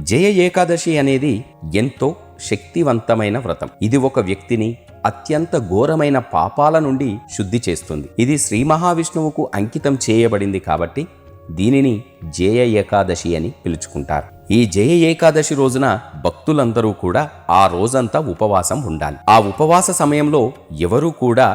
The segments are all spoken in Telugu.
జయ ఏకాదశి అనేది ఎంతో శక్తివంతమైన వ్రతం. ఇది ఒక వ్యక్తిని అత్యంత ఘోరమైన పాపాల నుండి శుద్ధి చేస్తుంది. ఇది శ్రీ మహావిష్ణువుకు అంకితం చేయబడింది కాబట్టి దీనిని జయ ఏకాదశి అని పిలుచుకుంటారు. ఈ జయ ఏకాదశి రోజున భక్తులందరూ కూడా ఆ రోజంతా ఉపవాసం ఉండాలి. ఆ ఉపవాస సమయంలో ఎవరూ కూడా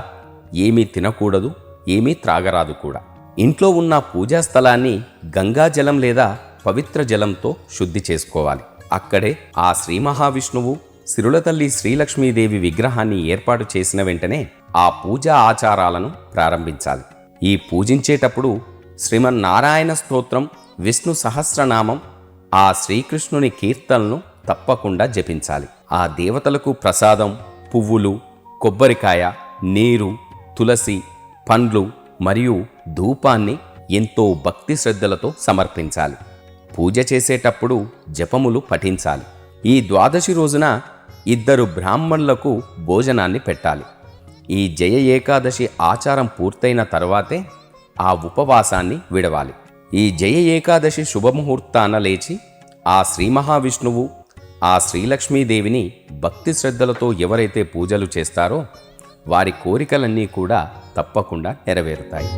ఏమీ తినకూడదు, ఏమీ త్రాగరాదు కూడా. ఇంట్లో ఉన్న పూజా స్థలాన్ని గంగాజలం లేదా పవిత్ర జలంతో శుద్ధి చేసుకోవాలి. అక్కడే ఆ శ్రీ మహావిష్ణువు సిరుల తల్లి శ్రీలక్ష్మీదేవి విగ్రహాన్ని ఏర్పాటు చేసిన వెంటనే ఆ పూజా ఆచారాలను ప్రారంభించాలి. ఈ పూజించేటప్పుడు శ్రీమన్నారాయణ స్తోత్రం, విష్ణు సహస్రనామం, ఆ శ్రీకృష్ణుని కీర్తనలను తప్పకుండా జపించాలి. ఆ దేవతలకు ప్రసాదం, పువ్వులు, కొబ్బరికాయ, నీరు, తులసి, పండ్లు మరియు ధూపాన్ని ఎంతో భక్తి శ్రద్ధలతో సమర్పించాలి. పూజ చేసేటప్పుడు జపములు పఠించాలి. ఈ ద్వాదశి రోజున 2 బ్రాహ్మణులకు భోజనాన్ని పెట్టాలి. ఈ జయ ఏకాదశి ఆచారం పూర్తయిన తర్వాతే ఆ ఉపవాసాన్ని విడవాలి. ఈ జయ ఏకాదశి శుభముహూర్తాన లేచి ఆ శ్రీ మహావిష్ణువు, ఆ శ్రీలక్ష్మీదేవిని భక్తి శ్రద్ధలతో ఎవరైతే పూజలు చేస్తారో వారి కోరికలన్నీ కూడా తప్పకుండా నెరవేరుతాయి.